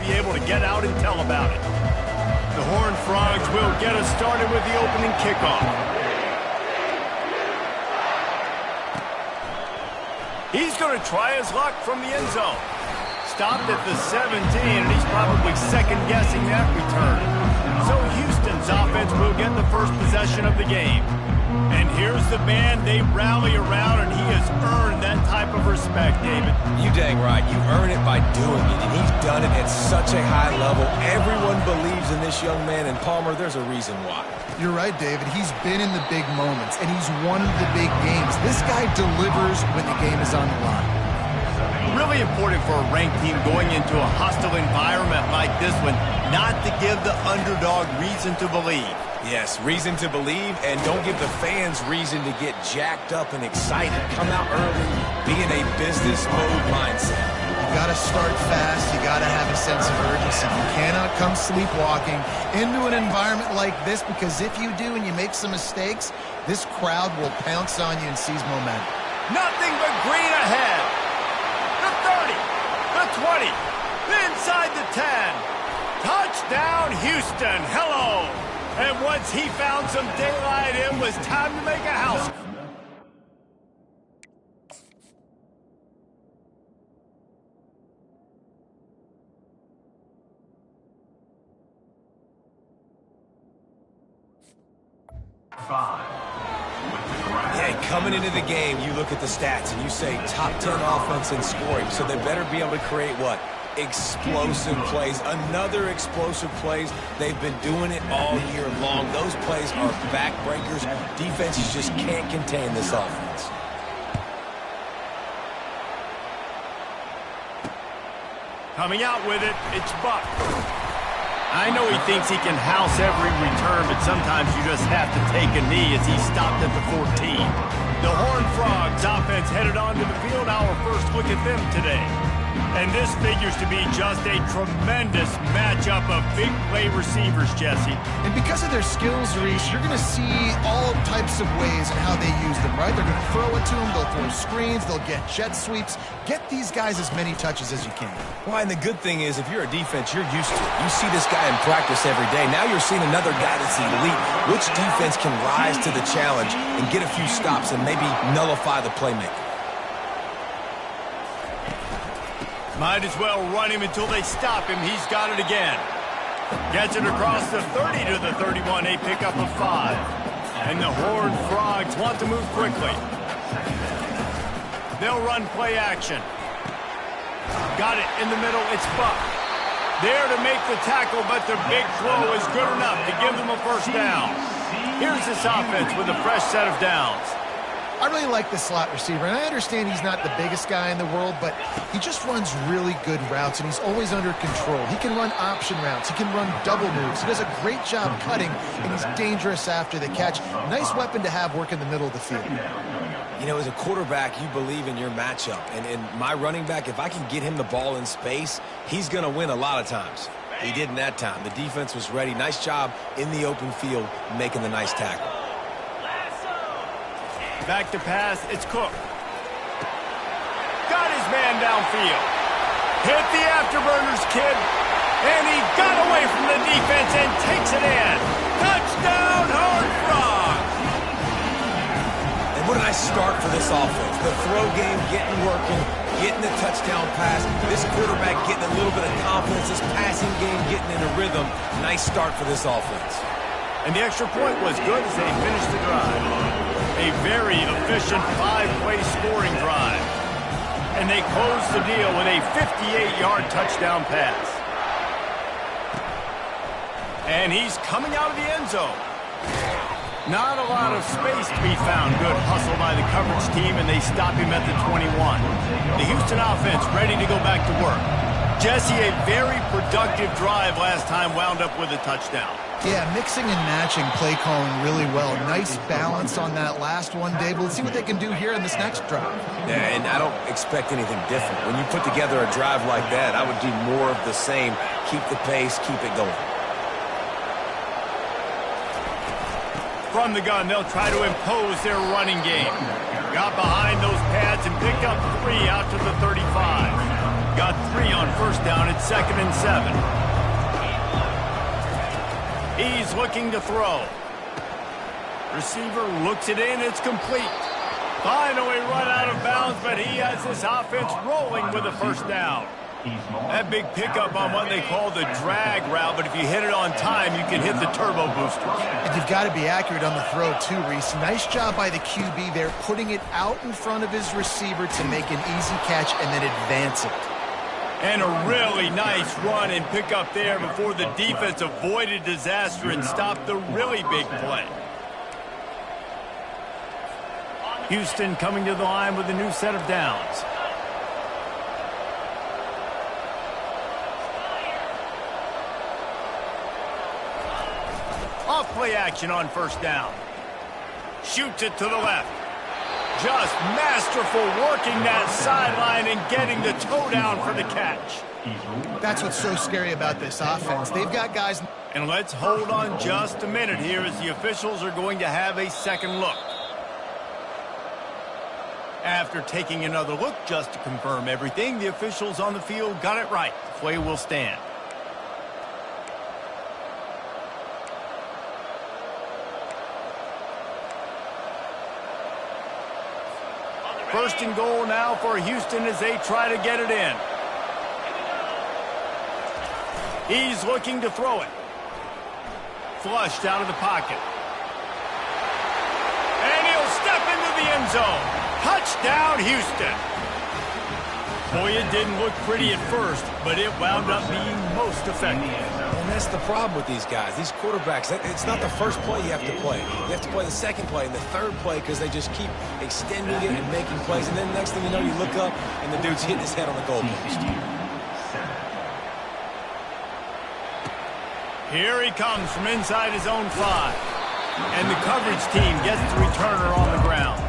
be able to get out and tell about it. The Horned Frogs will get us started with the opening kickoff. He's going to try his luck from the end zone. Stopped at the 17, and he's probably second-guessing that return. So Houston's offense will get the first possession of the game. And here's the man they rally around, and he has earned that type of respect, David. You dang right. You earn it by doing it, and he's done it at such a high level. Everyone believes in this young man, and Palmer, there's a reason why. You're right, David. He's been in the big moments, and he's won the big games. This guy delivers when the game is on the line. Really important for a ranked team going into a hostile environment like this one, not to give the underdog reason to believe. Yes, reason to believe, and don't give the fans reason to get jacked up and excited. Come out early, be in a business mode mindset. You got to start fast. You got to have a sense of urgency. You cannot come sleepwalking into an environment like this, because if you do and you make some mistakes, this crowd will pounce on you and seize momentum. Nothing but green ahead. The 30, the 20, inside the 10. Touchdown, Houston. Hello. And once he found some daylight, it was time to make a house. Yeah, coming into the game, you look at the stats and you say top 10 offense in scoring, so they better be able to create what? Explosive plays. Another explosive plays. They've been doing it all year long. Those plays are backbreakers. Defenses just can't contain this offense. Coming out with it, it's Buck. I know he thinks he can house every return, but sometimes you just have to take a knee as he stopped at the 14. The Horned Frogs offense headed onto the field. Our first look at them today. And this figures to be just a tremendous matchup of big play receivers, Jesse. And because of their skills, Reese, you're going to see all types of ways and how they use them, right? They're going to throw it to them, they'll throw screens, they'll get jet sweeps. Get these guys as many touches as you can. Well, and the good thing is, if you're a defense, you're used to it. You see this guy in practice every day. Now you're seeing another guy that's elite. Which defense can rise to the challenge and get a few stops and maybe nullify the playmaker? Might as well run him until they stop him. He's got it again. Gets it across the 30 to the 31, a pickup of 5. And the Horned Frogs want to move quickly. They'll run play action. Got it in the middle, it's Buck. There to make the tackle, but the big throw is good enough to give them a first down. Here's this offense with a fresh set of downs. I really like the slot receiver, and I understand he's not the biggest guy in the world, but he just runs really good routes, and he's always under control. He can run option routes. He can run double moves. He does a great job cutting, and he's dangerous after the catch. Nice weapon to have work in the middle of the field. You know, as a quarterback, you believe in your matchup. And my running back, if I can get him the ball in space, he's going to win a lot of times. He didn't that time. The defense was ready. Nice job in the open field making the nice tackle. Back to pass, it's Cook. Got his man downfield. Hit the afterburners, kid. And he got away from the defense and takes it in. Touchdown, Horned Frogs. And what a nice start for this offense. The throw game getting working, getting the touchdown pass. This quarterback getting a little bit of confidence. This passing game getting in a rhythm. Nice start for this offense. And the extra point was good as they finished the drive. A very efficient 5-play scoring drive. And they close the deal with a 58-yard touchdown pass. And he's coming out of the end zone. Not a lot of space to be found. Good hustle by the coverage team, and they stop him at the 21. The Houston offense ready to go back to work. Jesse, a very productive drive last time, wound up with a touchdown. Yeah, mixing and matching play calling really well. Nice balance on that last one, Dave. Let's see what they can do here in this next drive. Yeah, and I don't expect anything different. When you put together a drive like that, I would do more of the same. Keep the pace, keep it going. From the gun, they'll try to impose their running game. Got behind those pads and picked up 3 out to the 35. Got 3 on first down at 2nd and 7. He's looking to throw. Receiver looks it in. It's complete. Finally run out of bounds, but he has this offense rolling with a first down. That big pickup on what they call the drag route, but if you hit it on time, you can hit the turbo boosters. And you've got to be accurate on the throw, too, Reese. Nice job by the QB there, putting it out in front of his receiver to make an easy catch and then advance it. And a really nice run and pickup there before the defense avoided disaster and stopped the really big play. Houston coming to the line with a new set of downs. Off play action on first down. Shoots it to the left. Just masterful working that sideline and getting the toe down for the catch. That's what's so scary about this offense. They've got guys... And let's hold on just a minute here as the officials are going to have a second look. After taking another look just to confirm everything, the officials on the field got it right. The play will stand. First and goal now for Houston as they try to get it in. He's looking to throw it. Flushed out of the pocket. And he'll step into the end zone. Touchdown, Houston. Boy, it didn't look pretty at first, but it wound up being most effective. And that's the problem with these guys, these quarterbacks. It's not the first play you have to play. You have to play the second play and the third play because they just keep extending it and making plays. And then next thing you know, you look up and the dude's hitting his head on the goalpost. Here he comes from inside his own 5. And the coverage team gets the returner on the ground.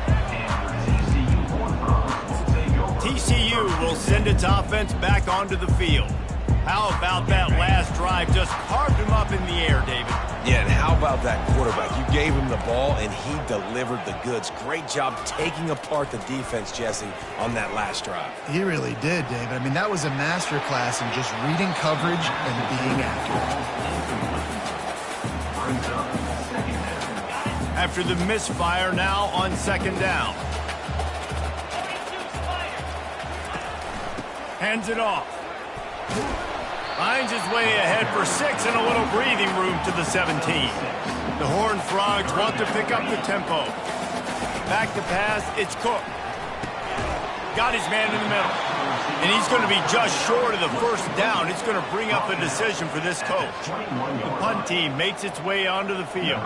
TCU will send its offense back onto the field. How about that last drive? Just carved him up in the air, David. Yeah, and how about that quarterback? You gave him the ball, and he delivered the goods. Great job taking apart the defense, Jesse, on that last drive. He really did, David. I mean, that was a masterclass in just reading coverage and being accurate. After the misfire, now on second down. Hands it off. Finds his way ahead for 6 and a little breathing room to the 17. The Horned Frogs want to pick up the tempo. Back to pass, it's Cook. Got his man in the middle. And he's going to be just short of the first down. It's going to bring up a decision for this coach. The punt team makes its way onto the field.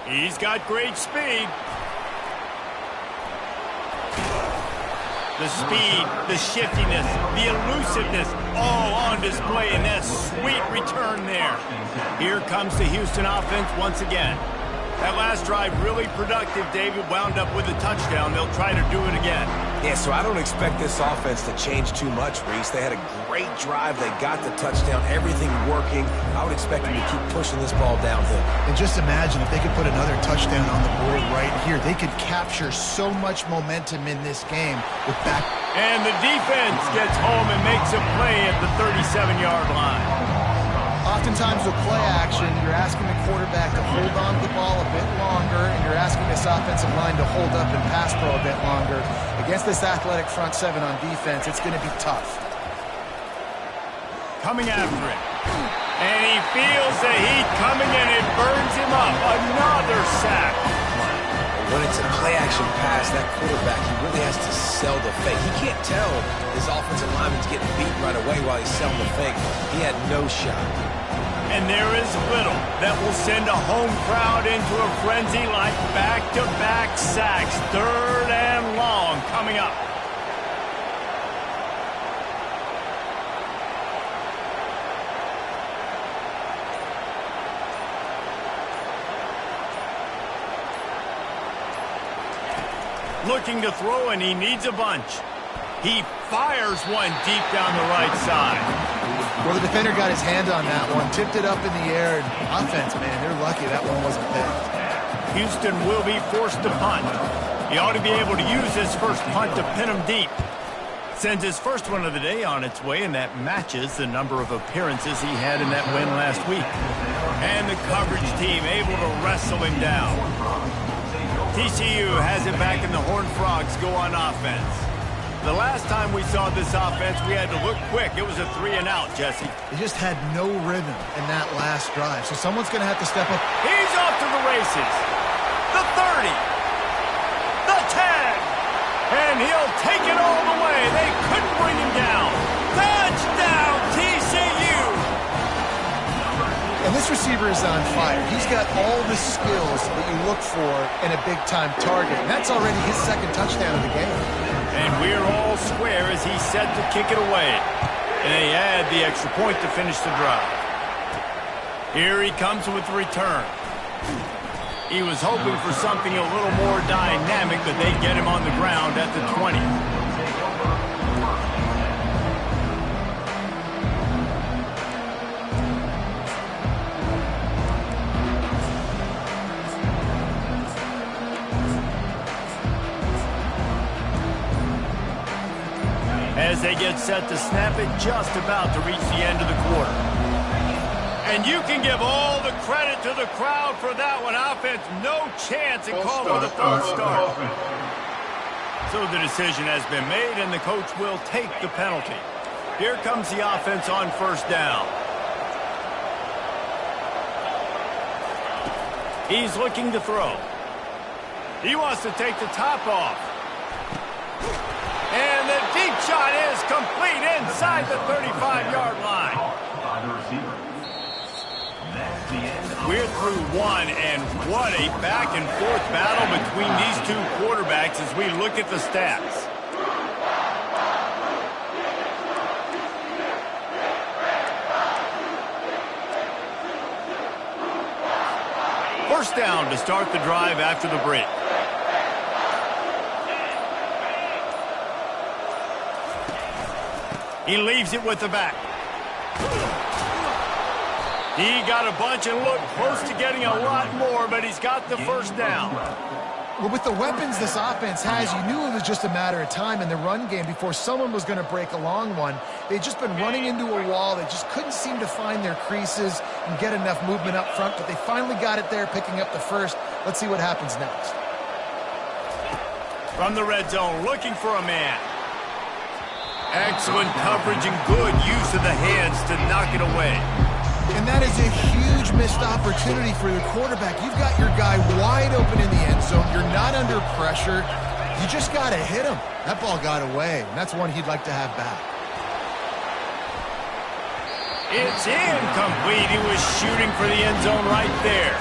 He's got great speed. The speed, the shiftiness, the elusiveness, all on display in that sweet return there. Here comes the Houston offense once again. That last drive really productive, David, wound up with a touchdown. They'll try to do it again. Yeah, so I don't expect this offense to change too much, Reese. They had a great drive. They got the touchdown, everything working. I would expect them to keep pushing this ball downhill. And just imagine if they could put another touchdown on the board right here. They could capture so much momentum in this game with back. And the defense gets home and makes a play at the 37-yard line. Oftentimes with play action, you're asking the quarterback to hold on to the ball a bit longer, and you're asking this offensive line to hold up and pass pro a bit longer. Against this athletic front 7 on defense, it's going to be tough. Coming after it. And he feels the heat coming, and it burns him up. Another sack. When it's a play-action pass, that quarterback, he really has to sell the fake. He can't tell his offensive lineman's getting beat right away while he's selling the fake. He had no shot. And there is little that will send a home crowd into a frenzy like back-to-back sacks. 3rd and long coming up. Looking to throw, and he needs a bunch. He fires one deep down the right side. Well, the defender got his hand on that one, tipped it up in the air, and offense, man, they're lucky that one wasn't picked. Houston will be forced to punt. He ought to be able to use his first punt to pin him deep. Sends his first one of the day on its way, and that matches the number of appearances he had in that win last week. And the coverage team able to wrestle him down. TCU has it back, and the Horned Frogs go on offense. The last time we saw this offense, we had to look quick. It was a 3-and-out, Jesse. They just had no rhythm in that last drive, so someone's going to have to step up. He's off to the races. The 30. The 10. And he'll take it all the way. They couldn't bring him down. Touchdown, TCU! And this receiver is on fire. He's got all the skills that you look for in a big-time target. And that's already his second touchdown of the game. And we're all square as he's set to kick it away. And they add the extra point to finish the drive. Here he comes with the return. He was hoping for something a little more dynamic, but they get him on the ground at the 20. As they get set to snap it, just about to reach the end of the quarter. And you can give all the credit to the crowd for that one. Offense, no chance and call for the false start. So the decision has been made, and the coach will take the penalty. Here comes the offense on first down. He's looking to throw. He wants to take the top off. And the deep shot is complete inside the 35-yard line. We're through one, and what a back-and-forth battle between these two quarterbacks as we look at the stats. First down to start the drive after the break. He leaves it with the back. He got a bunch and looked close to getting a lot more, but he's got the first down. Well, with the weapons this offense has, you knew it was just a matter of time in the run game before someone was going to break a long one. They'd just been running into a wall. They just couldn't seem to find their creases and get enough movement up front, but they finally got it there, picking up the first. Let's see what happens next. From the red zone, looking for a man. Excellent coverage and good use of the hands to knock it away. And that is a huge missed opportunity for the quarterback. You've got your guy wide open in the end zone. You're not under pressure. You just got to hit him. That ball got away, and that's one he'd like to have back. It's incomplete. He was shooting for the end zone right there.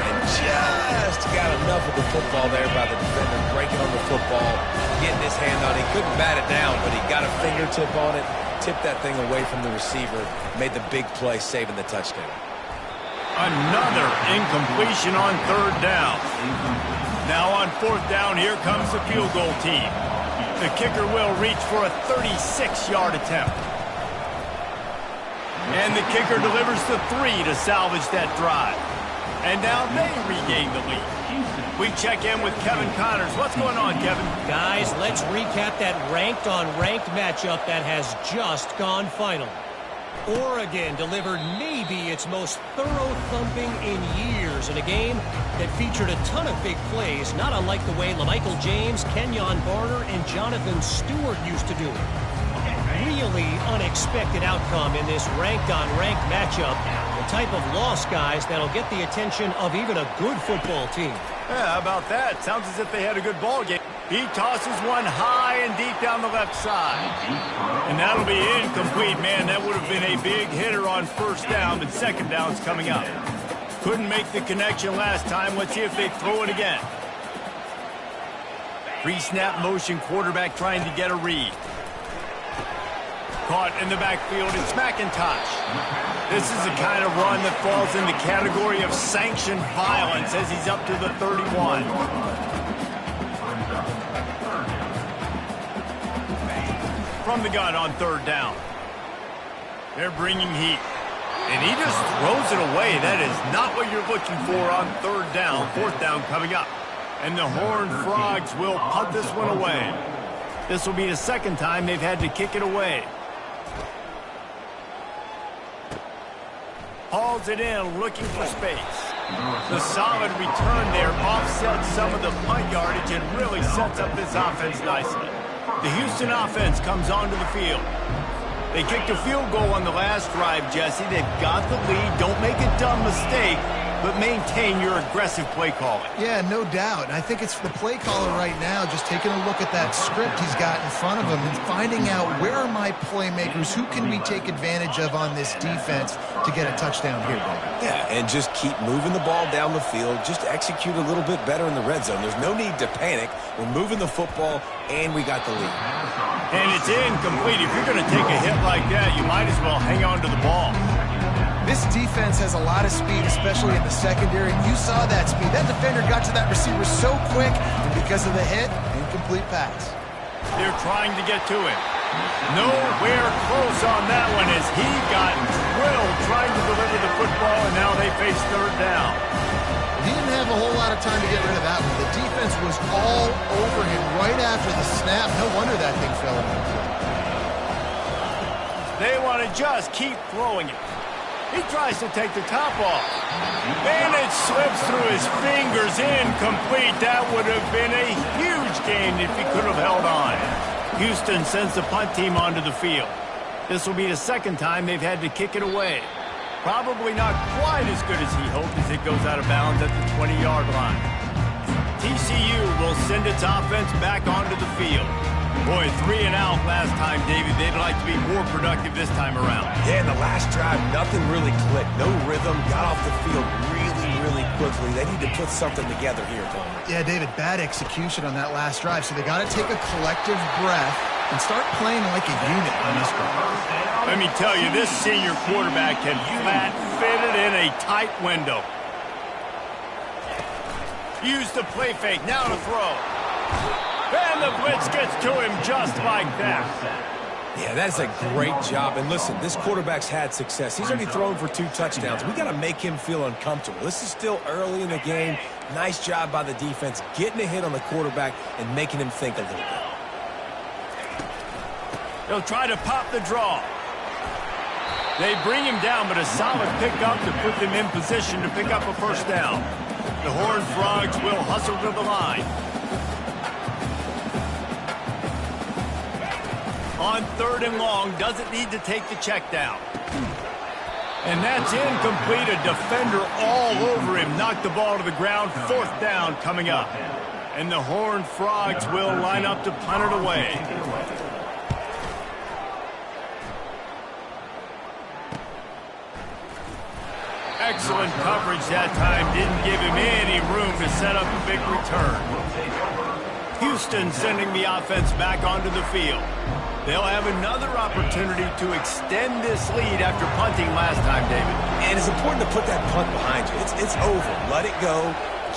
And just got enough of the football there by the defender, breaking on the football, getting his hand on it. He couldn't bat it down, but he got a fingertip on it. Tipped that thing away from the receiver, made the big play, saving the touchdown. Another incompletion on third down. Now on fourth down, here comes the field goal team. The kicker will reach for a 36-yard attempt. And the kicker delivers the 3 to salvage that drive. And now they regain the lead. We check in with Kevin Connors. What's going on, Kevin? Guys, let's recap that ranked-on-ranked matchup that has just gone final. Oregon delivered maybe its most thorough thumping in years in a game that featured a ton of big plays, not unlike the way LaMichael James, Kenyon Barner, and Jonathan Stewart used to do it. Really unexpected outcome in this ranked-on-ranked matchup. The type of loss, guys, that'll get the attention of even a good football team. Yeah, how about that? Sounds as if they had a good ball game. He tosses one high and deep down the left side. And that'll be incomplete, man. That would have been a big hitter on first down, but second down's coming up. Couldn't make the connection last time. Let's see if they throw it again. Pre-snap motion, quarterback trying to get a read. Caught in the backfield, it's McIntosh. This is the kind of run that falls in the category of sanctioned violence as he's up to the 31. From the gun on third down. They're bringing heat. And he just throws it away. That is not what you're looking for on third down. Fourth down coming up. And the Horned Frogs will punt this one away. This will be the second time they've had to kick it away. Hauls it in, looking for space. The solid return there offsets some of the punt yardage and really sets up this offense nicely. The Houston offense comes onto the field. They kicked a field goal on the last drive, Jesse. They've got the lead. Don't make a dumb mistake, but maintain your aggressive play calling. Yeah, no doubt. And I think it's the play caller right now just taking a look at that script he's got in front of him and finding out where are my playmakers, who can we take advantage of on this defense to get a touchdown here, David. Yeah, and just keep moving the ball down the field. Just execute a little bit better in the red zone. There's no need to panic. We're moving the football, and we got the lead. And it's incomplete. If you're going to take a hit like that, you might as well hang on to the ball. This defense has a lot of speed, especially in the secondary. You saw that speed. That defender got to that receiver so quick, and because of the hit, incomplete pass. They're trying to get to him. Nowhere close on that one as he got drilled trying to deliver the football, and now they face third down. He didn't have a whole lot of time to get rid of that one. The defense was all over him right after the snap. No wonder that thing fell in. They want to just keep throwing it. He tries to take the top off. And it slips through his fingers. Incomplete. That would have been a huge gain if he could have held on. Houston sends the punt team onto the field. This will be the second time they've had to kick it away. Probably not quite as good as he hoped as it goes out of bounds at the 20-yard line. TCU will send its offense back onto the field. Boy, 3 and out last time, David. They'd like to be more productive this time around. Yeah, in the last drive, nothing really clicked. No rhythm. Got off the field really quickly. They need to put something together here, Tony. Yeah, David, bad execution on that last drive. So they got to take a collective breath and start playing like a unit on this one. Let me tell you, this senior quarterback can flat fit it in a tight window. Use the play fake. Now to throw. And the blitz gets to him just like that. Yeah, that's a great job. And listen, this quarterback's had success. He's already thrown for 2 touchdowns. We got to make him feel uncomfortable. This is still early in the game. Nice job by the defense, getting a hit on the quarterback and making him think a little bit. They'll try to pop the draw. They bring him down, but a solid pickup to put them in position to pick up a first down. The Horned Frogs will hustle to the line. On 3rd and long, doesn't need to take the check down. And that's incomplete. A defender all over him. Knocked the ball to the ground. 4th down coming up. And the Horned Frogs will line up to punt it away. Excellent coverage that time. Didn't give him any room to set up a big return. Houston sending the offense back onto the field. They'll have another opportunity to extend this lead after punting last time, David. And it's important to put that punt behind you. It's over. Let it go.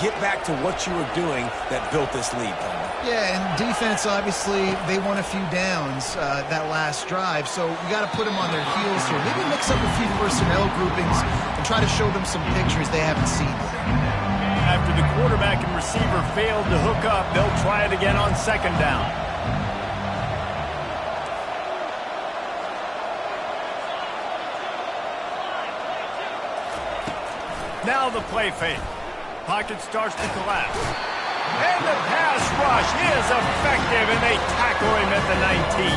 Get back to what you were doing that built this lead, Palmer. Yeah, and defense, obviously, they won a few downs that last drive, so we got to put them on their heels here. Maybe mix up a few personnel groupings and try to show them some pictures they haven't seen yet. After the quarterback and receiver failed to hook up, they'll try it again on 2nd down. Now the play fake. Pocket starts to collapse. And the pass rush is effective, and they tackle him at the 19.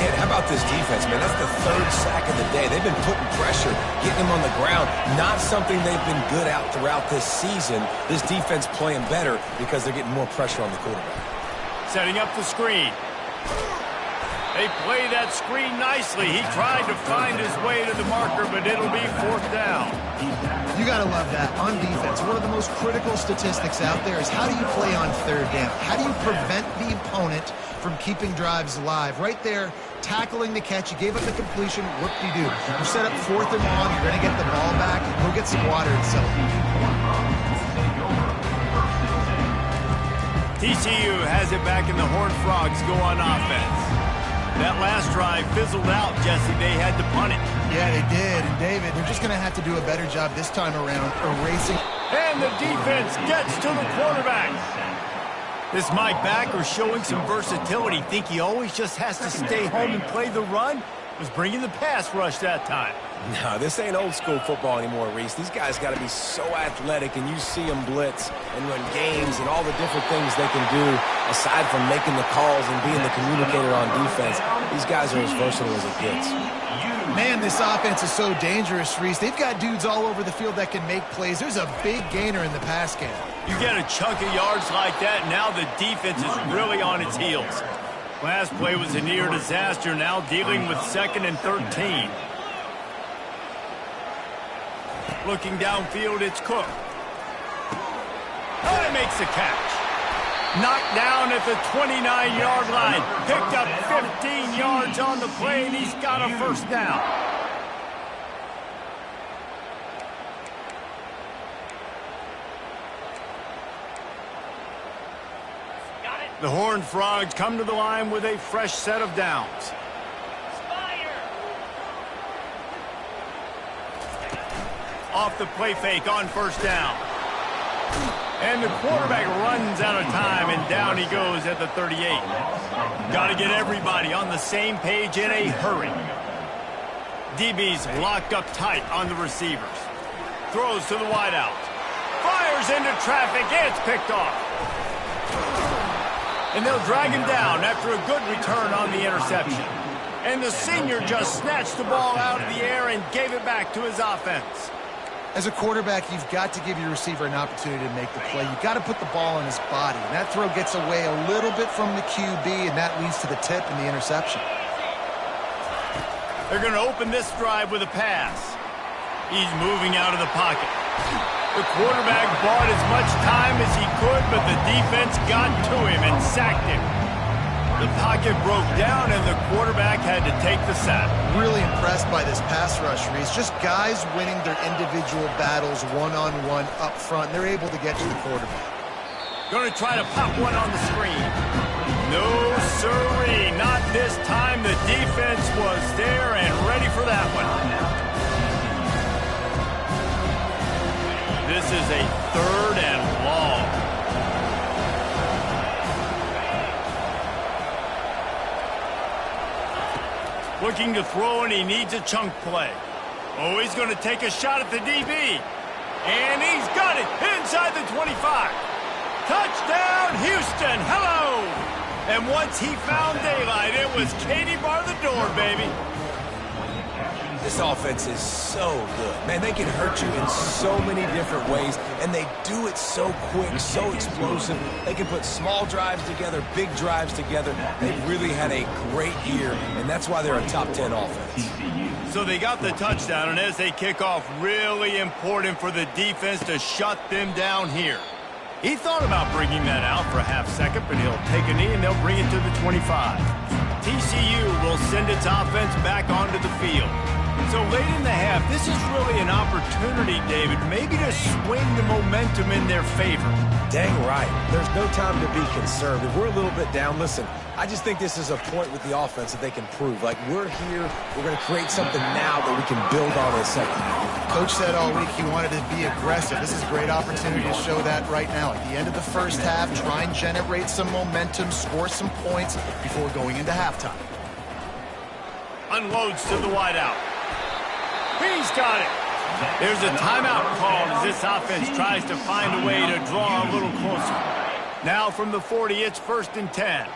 Yeah, how about this defense, man? That's the 3rd sack of the day. They've been putting pressure, getting him on the ground. Not something they've been good at throughout this season. This defense playing better because they're getting more pressure on the quarterback. Setting up the screen. They play that screen nicely. He tried to find his way to the marker, but it'll be 4th down. You got to love that. On defense, one of the most critical statistics out there is how do you play on 3rd down? How do you prevent the opponent from keeping drives alive? Right there, tackling the catch. You gave up the completion. Whoop-de-doo. You set up 4th and long. You're going to get the ball back. Go get some water and settle. TCU has it back, and the Horned Frogs go on offense. That last drive fizzled out, Jesse. They had to punt it. Yeah, they did. And, David, they're just going to have to do a better job this time around erasing. And the defense gets to the quarterback. This Mike backer showing some versatility. Think he always just has to stay home and play the run? Was bringing the pass rush that time. No, this ain't old school football anymore, Reese. These guys got to be so athletic, and you see them blitz and run games and all the different things they can do aside from making the calls and being the communicator on defense. These guys are as versatile as it gets. Man, this offense is so dangerous, Reese. They've got dudes all over the field that can make plays. There's a big gainer in the pass game. You get a chunk of yards like that, now the defense is really on its heels. Last play was a near disaster, now dealing with 2nd and 13. Looking downfield, it's Cook. Oh, he makes the catch. Knocked down at the 29-yard line. Picked up 15 yards on the play, and he's got a first down. The Horned Frogs come to the line with a fresh set of downs. Off the play fake on first down. And the quarterback runs out of time, and down he goes at the 38. Got to get everybody on the same page in a hurry. DB's locked up tight on the receivers. Throws to the wideout. Fires into traffic. It's picked off. And they'll drag him down after a good return on the interception. And the senior just snatched the ball out of the air and gave it back to his offense. As a quarterback, you've got to give your receiver an opportunity to make the play. You've got to put the ball on his body. And that throw gets away a little bit from the QB, and that leads to the tip and the interception. They're going to open this drive with a pass. He's moving out of the pocket. The quarterback bought as much time as he could, but the defense got to him and sacked him. The pocket broke down, and the quarterback had to take the sack. Really impressed by this pass rush, Reese. Just guys winning their individual battles one-on-one up front. They're able to get to the quarterback. Going to try to pop one on the screen. No, sirree. Not this time. The defense was there and ready for that one. This is a 3rd and long. Looking to throw, and he needs a chunk play. Oh, he's going to take a shot at the DB. And he's got it inside the 25. Touchdown, Houston. Hello. And once he found daylight, it was Katie bar the door, baby. This offense is so good. Man, they can hurt you in so many different ways, and they do it so quick, so explosive. They can put small drives together, big drives together. They've really had a great year, and that's why they're a top 10 offense. So they got the touchdown, and as they kick off, really important for the defense to shut them down here. He thought about bringing that out for a half second, but he'll take a knee, and they'll bring it to the 25. TCU will send its offense back onto the field. So late in the half, this is really an opportunity, David, maybe to swing the momentum in their favor. Dang right. There's no time to be concerned. If we're a little bit down, listen, I just think this is a point with the offense that they can prove. Like, we're here, we're going to create something now that we can build on in the second half. Coach said all week he wanted to be aggressive. This is a great opportunity to show that right now. At the end of the first half, try and generate some momentum, score some points before going into halftime. Unloads to the wideout. He's got it. There's a timeout called as this offense tries to find a way to draw a little closer. Now from the 40, it's 1st and 10.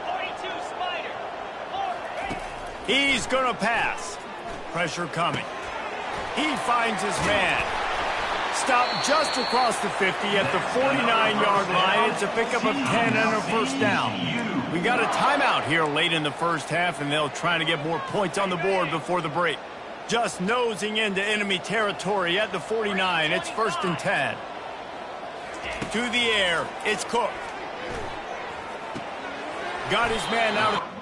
42 Spider. He's going to pass. Pressure coming. He finds his man. Stopped just across the 50 at the 49-yard line. It's a pickup of 10 and a first down. We got a timeout here late in the first half, and they'll try to get more points on the board before the break. Just nosing into enemy territory at the 49. It's 1st and 10. To the air, it's Cook. Got his man out of...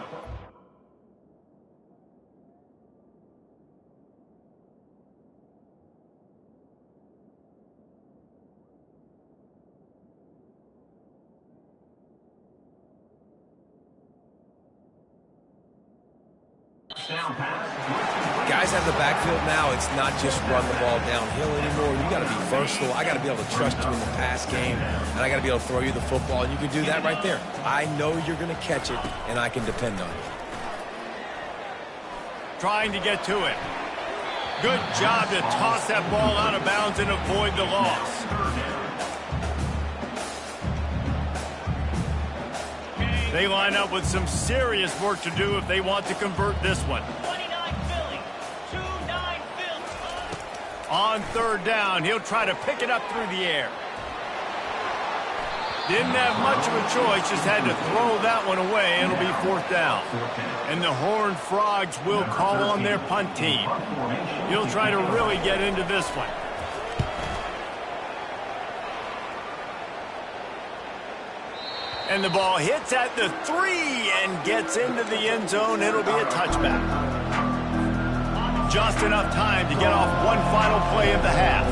Guys have the backfield now. It's not just run the ball downhill anymore. You got to be versatile. I got to be able to trust you in the pass game, and I got to be able to throw you the football, and you can do that right there. I know you're going to catch it, and I can depend on it. Trying to get to it. Good job to toss that ball out of bounds and avoid the loss. They line up with some serious work to do if they want to convert this one. 29 Philly. 2-9 Philly. On third down, he'll try to pick it up through the air. Didn't have much of a choice, just had to throw that one away, and it'll be fourth down. And the Horned Frogs will call on their punt team. He'll try to really get into this one. And the ball hits at the 3 and gets into the end zone. It'll be a touchback. Just enough time to get off one final play of the half.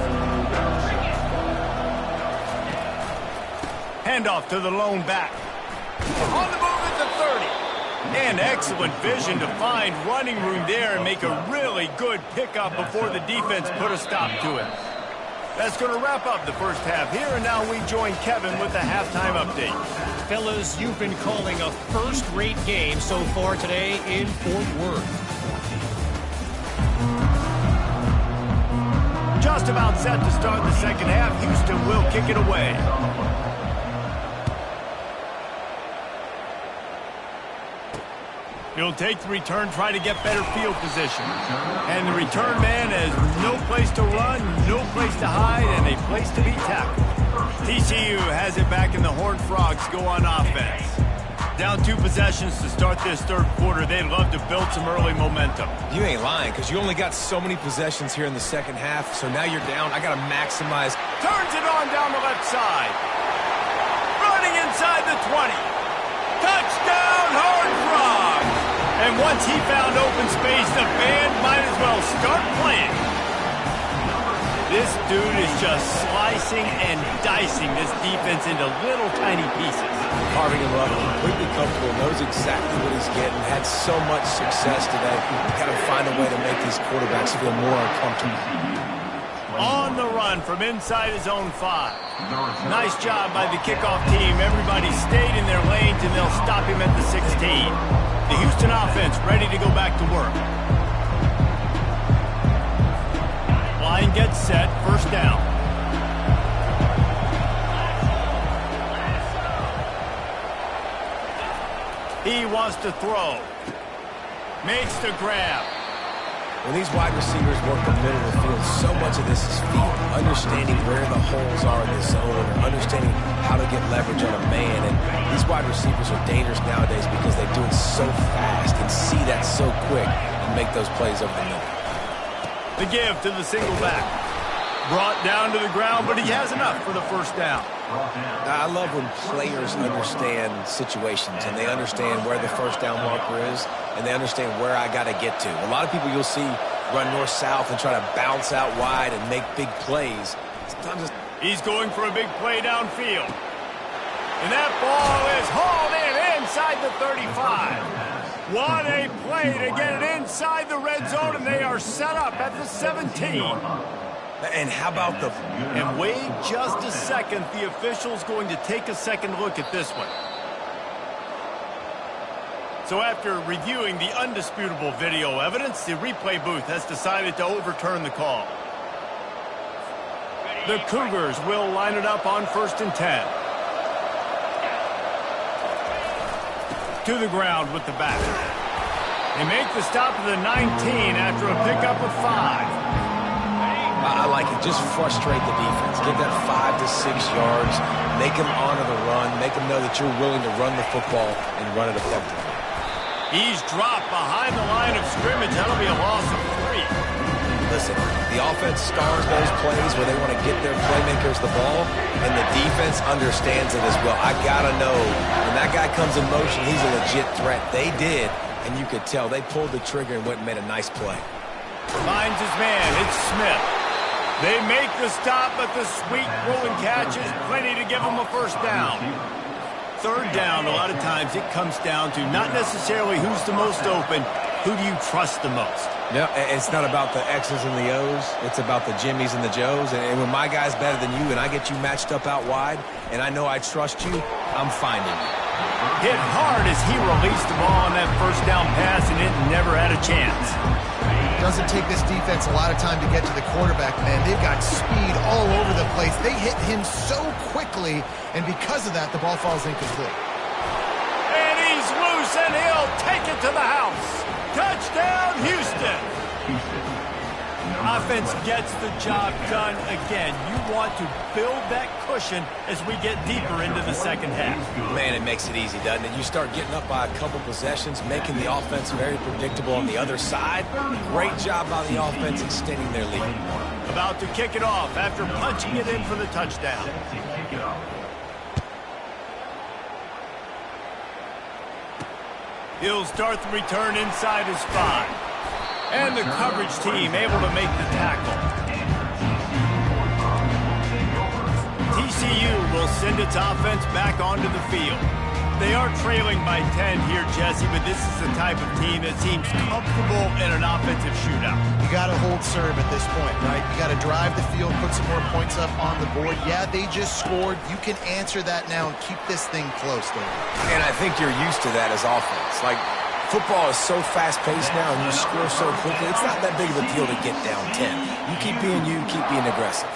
Handoff to the lone back. On the move at the 30. And excellent vision to find running room there and make a really good pickup before the defense put a stop to it. That's going to wrap up the first half here, and now we join Kevin with the halftime update. Fellas, you've been calling a first-rate game so far today in Fort Worth. Just about set to start the second half. Houston will kick it away. He'll take the return, try to get better field position. And the return man has no place to run, no place to hide, and a place to be tackled. TCU has it back, and the Horned Frogs go on offense. Down 2 possessions to start this third quarter. They'd love to build some early momentum. You ain't lying, because you only got so many possessions here in the second half, so now you're down. I got to maximize. Turns it on down the left side. Running inside the 20. Touchdown, Horned Frogs! And once he found open space, the band might as well start playing. This dude is just slicing and dicing this defense into little tiny pieces. Carving him up, completely comfortable, knows exactly what he's getting, had so much success today. Got to find a way to make these quarterbacks feel more uncomfortable. On the run from inside his own 5. Nice job by the kickoff team. Everybody stayed in their lanes, and they'll stop him at the 16. The Houston offense ready to go back to work. Line gets set, first down. He wants to throw. Makes the grab. When these wide receivers work the middle of the field, so much of this is feel, understanding where the holes are in the zone, understanding how to get leverage on a man. And these wide receivers are dangerous nowadays because they do it so fast and see that so quick and make those plays over the middle. The give to the single back. Brought down to the ground, but he has enough for the first down. I love when players understand situations and they understand where the first down marker is and they understand where I got to get to. A lot of people you'll see run north-south and try to bounce out wide and make big plays. Sometimes he's going for a big play downfield. And that ball is hauled in inside the 35. What a play to get it inside the red zone, and they are set up at the 17. And how about the... And wait just a second. The official's going to take a second look at this one. So after reviewing the undisputable video evidence, the replay booth has decided to overturn the call. The Cougars will line it up on 1st and 10. To the ground with the back. They make the stop of the 19 after a pickup of 5. I like it. Just frustrate the defense. Give that 5 to 6 yards. Make them honor the run. Make them know that you're willing to run the football and run it effectively. He's dropped behind the line of scrimmage. That'll be a loss of 3. Listen, the offense stars those plays where they want to get their playmakers the ball, and the defense understands it as well. I got to know when that guy comes in motion, he's a legit threat. They did, and you could tell. They pulled the trigger and went and made a nice play. Finds his man. It's Smith. They make the stop, but the sweet rolling catch is plenty to give them a first down. Third down, a lot of times it comes down to not necessarily who's the most open. who do you trust the most? No, it's not about the X's and the O's. It's about the Jimmys and the Joes. And when my guy's better than you and I get you matched up out wide and I know I trust you, I'm finding you. Hit hard as he released the ball on that first down pass, and it never had a chance. Doesn't take this defense a lot of time to get to the quarterback, man. They've got speed all over the place. They hit him so quickly, and because of that, the ball falls incomplete. And he's loose, and he'll take it to the house. Touchdown, Houston. Offense gets the job done again. You want to build that cushion as we get deeper into the second half. Man, it makes it easy, doesn't it? You start getting up by a couple possessions, making the offense very predictable on the other side. Great job by the offense extending their lead. About to kick it off after punching it in for the touchdown. He'll start the return inside his 5. And the coverage team able to make the tackle. TCU will send its offense back onto the field. They are trailing by 10 here, Jesse, but this is the type of team that seems comfortable in an offensive shootout. You got to hold serve at this point, right? You got to drive the field, put some more points up on the board. Yeah, they just scored. You can answer that now and keep this thing close, David. And I think you're used to that as offense. Like, football is so fast-paced now and you score so quickly, it's not that big of a deal to get down 10. You keep being you, keep being aggressive.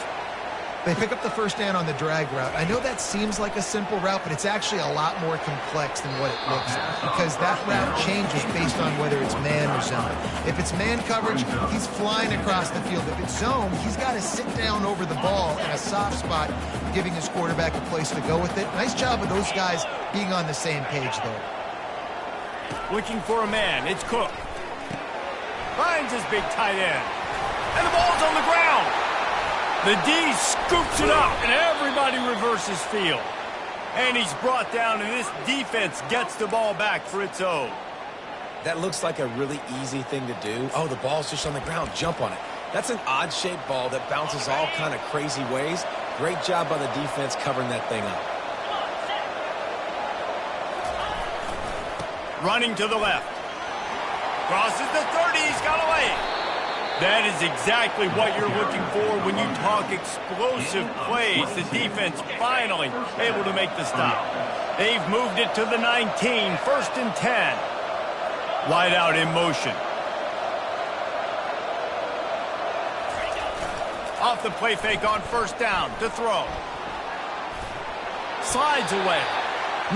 They pick up the first down on the drag route. I know that seems like a simple route, but it's actually a lot more complex than what it looks like because that route changes based on whether it's man or zone. If it's man coverage, he's flying across the field. If it's zone, he's got to sit down over the ball in a soft spot, giving his quarterback a place to go with it. Nice job of those guys being on the same page there. Looking for a man. It's Cook. Finds his big tight end. And the ball's on the ground. The D scoops it up, and everybody reverses field. And he's brought down, and this defense gets the ball back for its own. That looks like a really easy thing to do. Oh, the ball's just on the ground. Jump on it. That's an odd-shaped ball that bounces all kind of crazy ways. Great job by the defense covering that thing up. Running to the left. Crosses the 30. He's got away. That is exactly what you're looking for when you talk explosive plays. The defense finally able to make the stop. They've moved it to the 19. First and 10. Wide out in motion. Off the play fake on first down to throw. Slides away.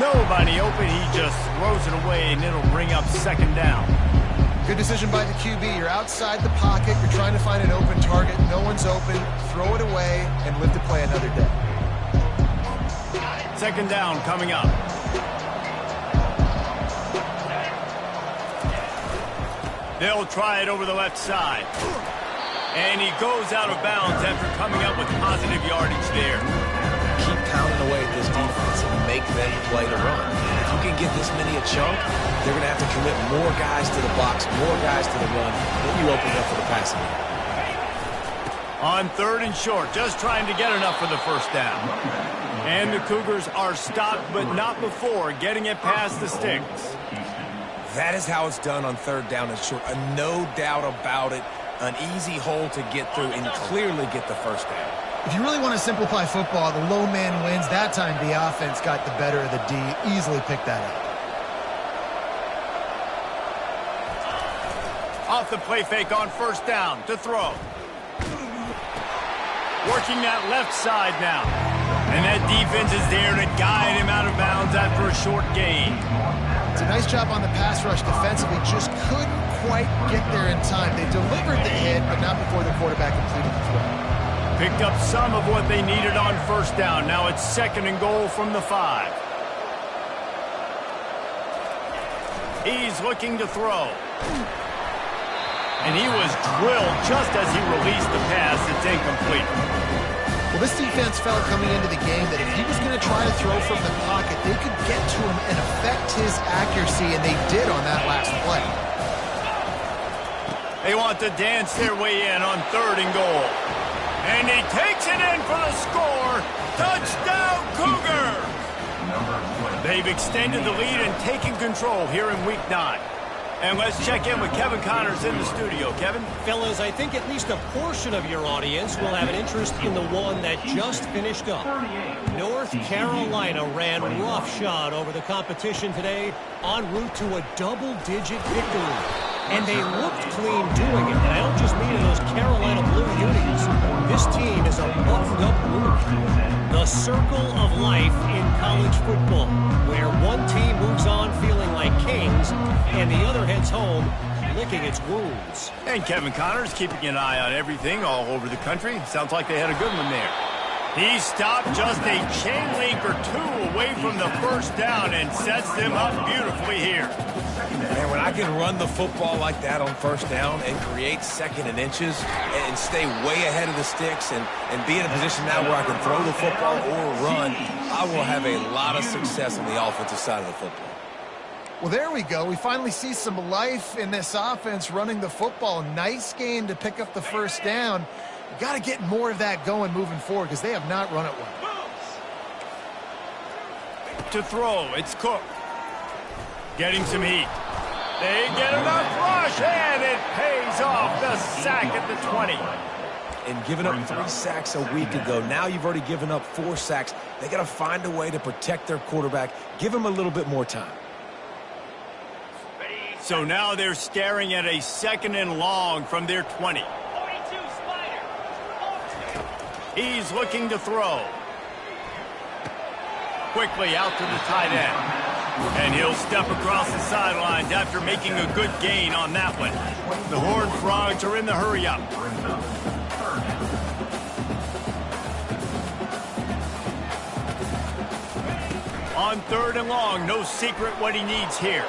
Nobody open. He just throws it away, and it'll bring up second down. Good decision by the QB. You're outside the pocket. You're trying to find an open target. No one's open. Throw it away and live to play another day. Second down coming up. They'll try it over the left side. And he goes out of bounds after coming up with positive yardage there. Keep pounding away at this defense and make them play the run. If you can get this many a chunk, they're going to have to commit more guys to the box, more guys to the run. Then you open up for the passing game. On third and short, just trying to get enough for the first down. And the Cougars are stopped, but not before getting it past the sticks. That is how it's done on third down and short. No doubt about it. An easy hole to get through and clearly get the first down. If you really want to simplify football, the low man wins. That time the offense got the better of the D. Easily picked that up. Off the play fake on first down to throw. Working that left side now. And that defense is there to guide him out of bounds after a short gain. It's a nice job on the pass rush defensively. Just couldn't quite get there in time. They delivered the hit, but not before the quarterback completed the throw. Picked up some of what they needed on first down. Now it's second and goal from the 5. He's looking to throw. And he was drilled just as he released the pass. It's incomplete. Well, this defense felt coming into the game that if he was going to try to throw from the pocket, they could get to him and affect his accuracy, and they did on that last play. They want to dance their way in on third and goal. And he takes it in for the score. Touchdown, Cougar! They've extended the lead and taken control here in Week 9. And let's check in with Kevin Connors in the studio. Kevin? Fellas, I think at least a portion of your audience will have an interest in the one that just finished up. North Carolina ran roughshod over the competition today en route to a double-digit victory. And they looked clean doing it. And I don't just mean in those Carolina blue unis. This team is a buttoned-up group. The circle of life in college football, where one team moves on feeling like kings and the other heads home licking its wounds. And Kevin Connors keeping an eye on everything all over the country. Sounds like they had a good one there. He stopped just a chain link or two away from the first down and sets them up beautifully here. Man, when I can run the football like that on first down and create second and inches and stay way ahead of the sticks and be in a position now where I can throw the football or run, I will have a lot of success on the offensive side of the football. Well, there we go. We finally see some life in this offense running the football. Nice game to pick up the first down. You got to get more of that going moving forward because they have not run it well. To throw, it's Cook. Getting some heat. They get enough rush, and it pays off. The sack at the 20. And giving up 3 sacks a week ago, now you've already given up 4 sacks. They got to find a way to protect their quarterback. Give him a little bit more time. So now they're staring at a 2nd and long from their 20. 42 Spider. He's looking to throw. Quickly out to the tight end. And he'll step across the sidelines after making a good gain on that one. The Horned Frogs are in the hurry-up. On 3rd and long, no secret what he needs here.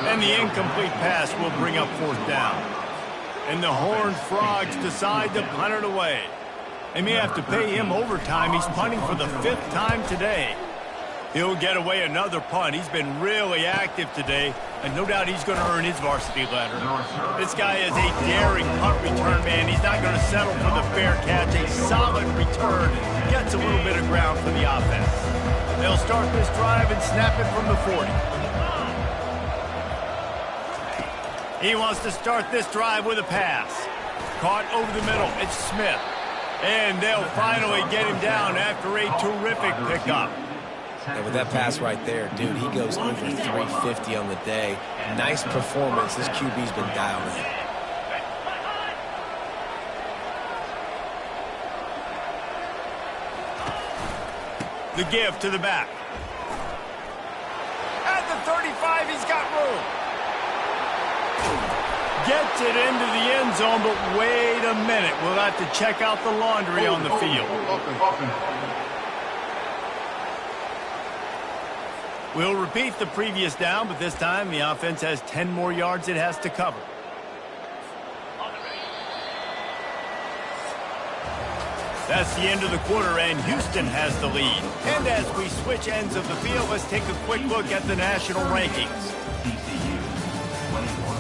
And the incomplete pass will bring up 4th down. And the Horned Frogs decide to punt it away. They may have to pay him overtime. He's punting for the 5th time today. He'll get away another punt. He's been really active today, and no doubt he's going to earn his varsity letter. This guy is a daring punt return man. He's not going to settle for the fair catch. A solid return. Gets a little bit of ground for the offense. They'll start this drive and snap it from the 40. He wants to start this drive with a pass. Caught over the middle. It's Smith. And they'll finally get him down after a terrific pickup. And with that pass right there, dude, he goes over 350 on the day. Nice performance. This QB's been dialed in. The give to the back. At the 35, he's got room. Gets it into the end zone, but wait a minute. We'll have to check out the laundry on the field. We'll repeat the previous down, but this time the offense has 10 more yards it has to cover. That's the end of the quarter, and Houston has the lead. And as we switch ends of the field, let's take a quick look at the national rankings. TCU 24.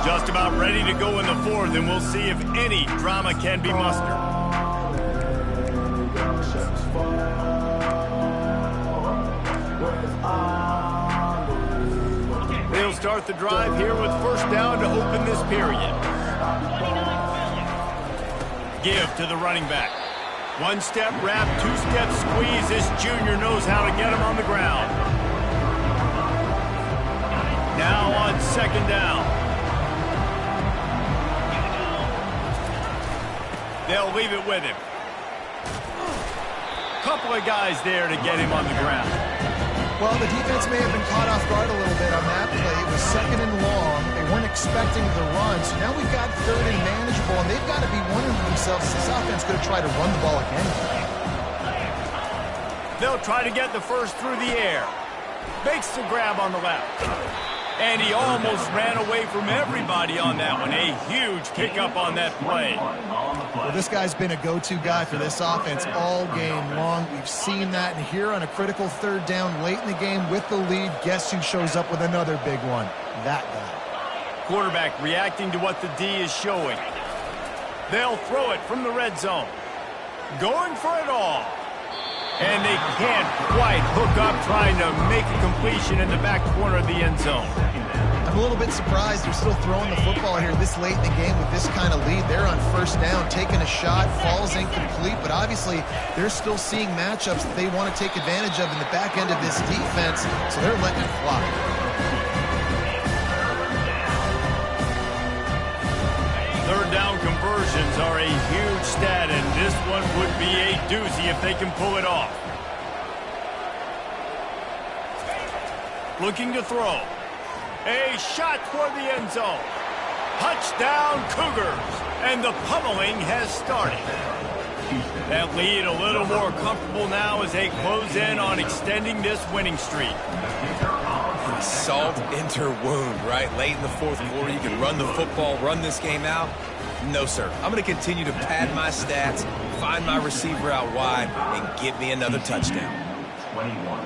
Just about ready to go in the 4th, and we'll see if any drama can be mustered. They'll start the drive here with first down to open this period. Give to the running back. 1-step wrap, 2-step squeeze. This junior knows how to get him on the ground. Now on 2nd down. They'll leave it with him. Couple of guys there to get him on the ground. Well, the defense may have been caught off guard a little bit on that play. It was 2nd and long. They weren't expecting the run, so now we've got 3rd and manageable, and they've got to be wondering to themselves, is this offense going to try to run the ball again? They'll try to get the first through the air. Makes the grab on the left. And he almost ran away from everybody on that one. A huge pickup on that play. Well, this guy's been a go-to guy for this offense all game long. We've seen that, and here on a critical 3rd down late in the game with the lead, guess who shows up with another big one? That guy. Quarterback reacting to what the D is showing. They'll throw it from the red zone. Going for it all. And they can't quite hook up trying to make a completion in the back corner of the end zone. I'm a little bit surprised they're still throwing the football here this late in the game with this kind of lead. They're on first down, taking a shot, falls incomplete, but obviously they're still seeing matchups that they want to take advantage of in the back end of this defense, so they're letting it fly. Third down conversions are a huge stat, and this one would be a doozy if they can pull it off. Looking to throw. A shot toward the end zone. Touchdown Cougars. And the pummeling has started. That lead a little more comfortable now as they close in on extending this winning streak. Salt into wound, right? Late in the fourth quarter, you can run the football, run this game out. No, sir. I'm going to continue to pad my stats, find my receiver out wide, and get me another touchdown. 21.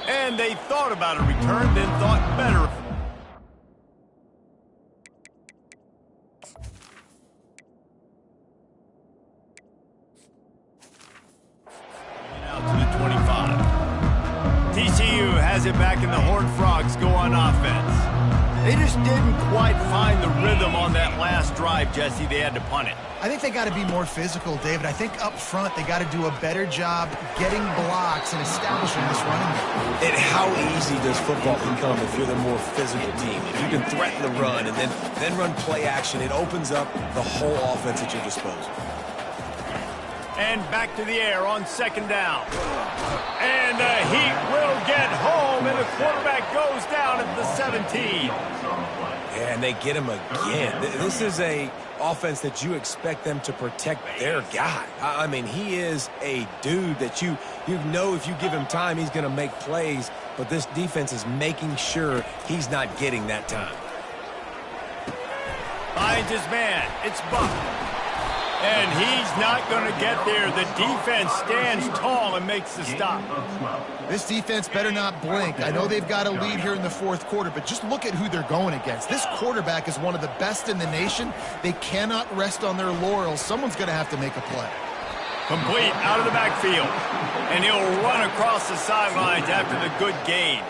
And they thought about a return, then thought better. Out to the 25. TCU has it back, and the Horned Frogs go on offense. They just didn't quite find the rhythm on that last drive, Jesse. They had to punt it. I think they got to be more physical, David. I think up front they got to do a better job getting blocks and establishing this running game. And how easy does football become if you're the more physical team? If you can threaten the run and then run play action, it opens up the whole offense at your disposal. And back to the air on second down. And the Heat will get home, and the quarterback goes down at the 17. Yeah, and they get him again. This is a offense that you expect them to protect their guy. I mean, he is a dude that you know if you give him time, he's going to make plays, but this defense is making sure he's not getting that time. Finds his man. It's Buck. And he's not going to get there. The defense stands tall and makes the stop. This defense better not blink. I know they've got a lead here in the fourth quarter, but just look at who they're going against. This quarterback is one of the best in the nation. They cannot rest on their laurels. Someone's going to have to make a play. Complete out of the backfield. And he'll run across the sidelines after the good gain.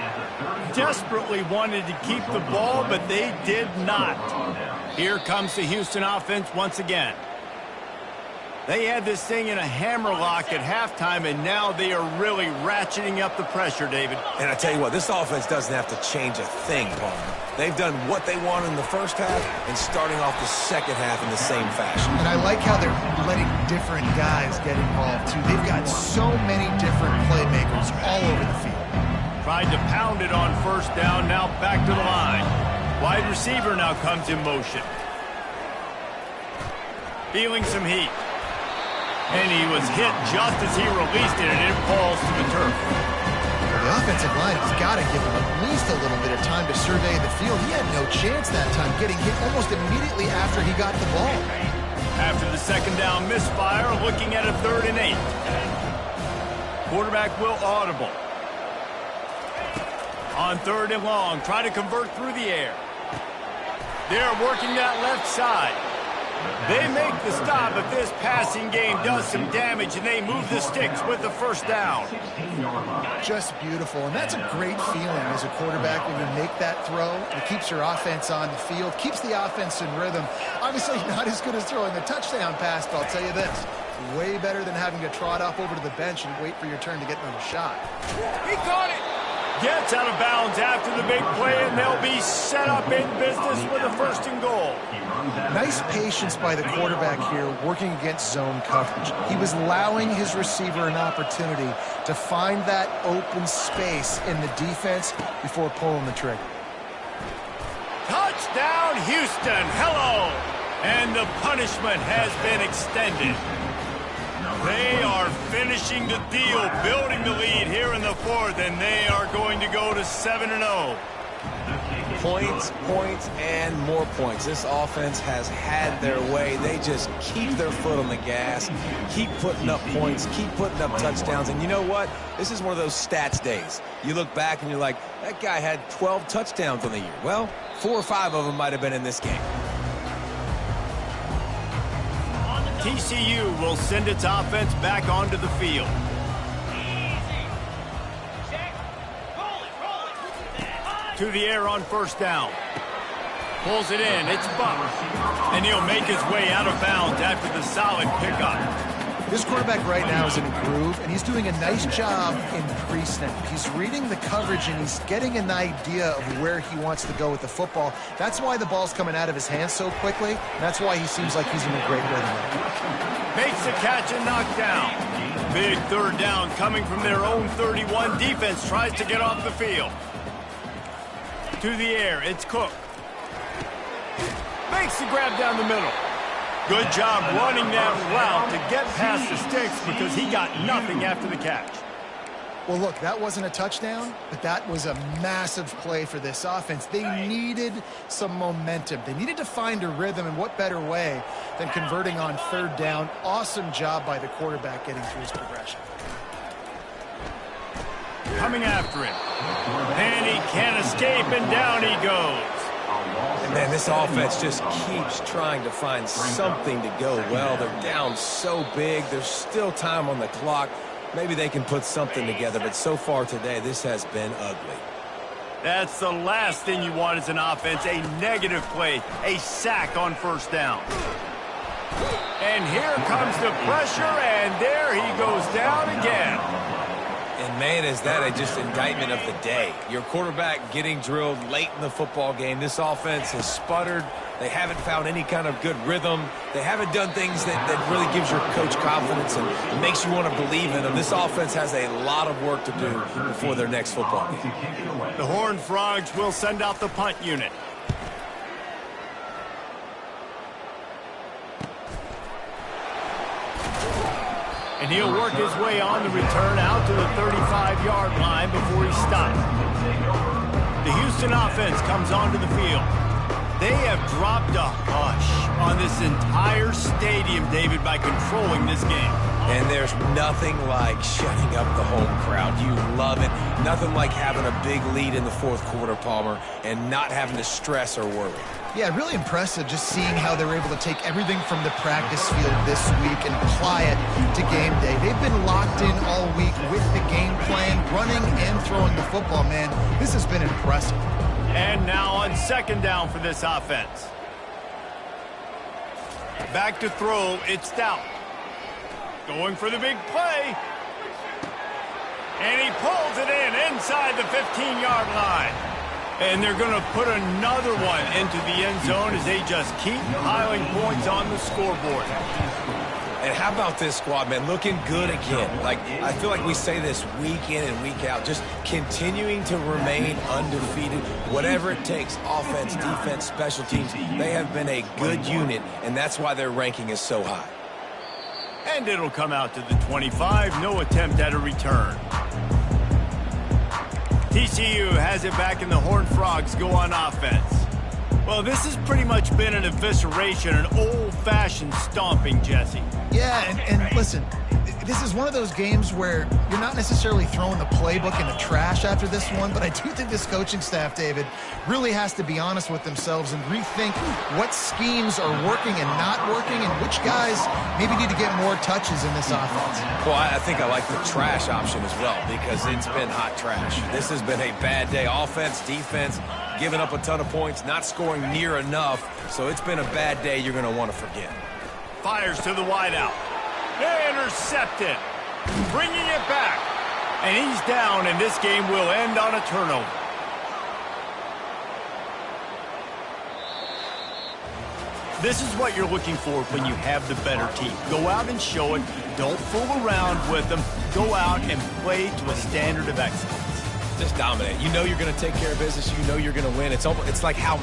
Desperately wanted to keep the ball, but they did not. Here comes the Houston offense once again. They had this thing in a hammerlock at halftime, and now they are really ratcheting up the pressure, David. And I tell you what, this offense doesn't have to change a thing, Paul. They've done what they wanted in the first half and starting off the second half in the same fashion. And I like how they're letting different guys get involved, too. They've got so many different playmakers all over the field. Tried to pound it on first down, now back to the line. Wide receiver now comes in motion. Feeling some heat. And he was hit just as he released it, and it falls to the turf. Well, the offensive line has got to give him at least a little bit of time to survey the field. He had no chance that time, getting hit almost immediately after he got the ball. After the second down misfire, looking at a 3rd and 8. Quarterback will audible. On 3rd and long, try to convert through the air. They're working that left side. They make the stop, but this passing game does some damage, and they move the sticks with the first down. Just beautiful, and that's a great feeling as a quarterback when you make that throw. It keeps your offense on the field, keeps the offense in rhythm. Obviously not as good as throwing the touchdown pass, but I'll tell you this, way better than having to trot off over to the bench and wait for your turn to get another shot. He caught it! Gets out of bounds after the big play, and they'll be set up in business with a 1st and goal. Nice patience by the quarterback here working against zone coverage. He was allowing his receiver an opportunity to find that open space in the defense before pulling the trigger. Touchdown, Houston. Hello. And the punishment has been extended. They are finishing the deal, building the lead here in the 4th, and they are going to go to 7-0. Points, points, and more points. This offense has had their way. They just keep their foot on the gas, keep putting up points, keep putting up touchdowns. And you know what? This is one of those stats days. You look back and you're like, that guy had 12 touchdowns on the year. Well, 4 or 5 of them might have been in this game. TCU will send its offense back onto the field. Easy. Check. Roll it. To the air on first down. Pulls it in. It's Buck. And he'll make his way out of bounds after the solid pickup. This quarterback right now is in a groove, and he's doing a nice job in pre-snap. He's reading the coverage, and he's getting an idea of where he wants to go with the football. That's why the ball's coming out of his hands so quickly. And that's why he seems like he's in a great rhythm. Makes the catch and knocked down. Big third down coming from their own 31. Defense tries to get off the field. To the air, it's Cook. Makes the grab down the middle. Good job running that route to get past the sticks because he got nothing after the catch. Well, look, that wasn't a touchdown, but that was a massive play for this offense. They needed some momentum. They needed to find a rhythm, and what better way than converting on third down. Awesome job by the quarterback getting through his progression. Coming after him. And he can't escape, and down he goes. And man, this offense just keeps trying to find something to go well. They're down so big. There's still time on the clock. Maybe they can put something together, but so far today, this has been ugly. That's the last thing you want as an offense, a negative play, a sack on first down. And here comes the pressure, and there he goes down again. And man, is that just indictment of the day. Your quarterback getting drilled late in the football game. This offense has sputtered. They haven't found any kind of good rhythm. They haven't done things that really gives your coach confidence and makes you want to believe in them. This offense has a lot of work to do before their next football game. The Horned Frogs will send out the punt unit. And he'll work his way on the return out to the 35-yard line before he stops. The Houston offense comes onto the field. They have dropped a hush on this entire stadium, David, by controlling this game. And there's nothing like shutting up the home crowd. You love it. Nothing like having a big lead in the fourth quarter, Palmer, and not having to stress or worry. Yeah, really impressive just seeing how they were able to take everything from the practice field this week and apply it to game day. They've been locked in all week with the game plan, running and throwing the football, man. This has been impressive. And now on second down for this offense. Back to throw, it's Stout. Going for the big play. And he pulls it in inside the 15-yard line. And they're going to put another one into the end zone as they just keep piling points on the scoreboard. And how about this squad, man? Looking good again. Like, I feel like we say this week in and week out, just continuing to remain undefeated. Whatever it takes, offense, defense, special teams, they have been a good unit, and that's why their ranking is so high. And it'll come out to the 25. No attempt at a return. TCU has it back, and the Horned Frogs go on offense. Well, this has pretty much been an evisceration, an old-fashioned stomping, Jesse. Yeah, and listen, this is one of those games where you're not necessarily throwing the playbook in the trash after this one, but I do think this coaching staff, David, really has to be honest with themselves and rethink what schemes are working and not working and which guys maybe need to get more touches in this offense. Well, I think I like the trash option as well because it's been hot trash. This has been a bad day. Offense, defense, giving up a ton of points, not scoring near enough, so it's been a bad day you're going to want to forget. Fires to the wideout. Intercepted. Bringing it back. And he's down, and this game will end on a turnover. This is what you're looking for when you have the better team. Go out and show it. Don't fool around with them. Go out and play to a standard of excellence. Just dominate. You know you're going to take care of business. You know you're going to win. It's like how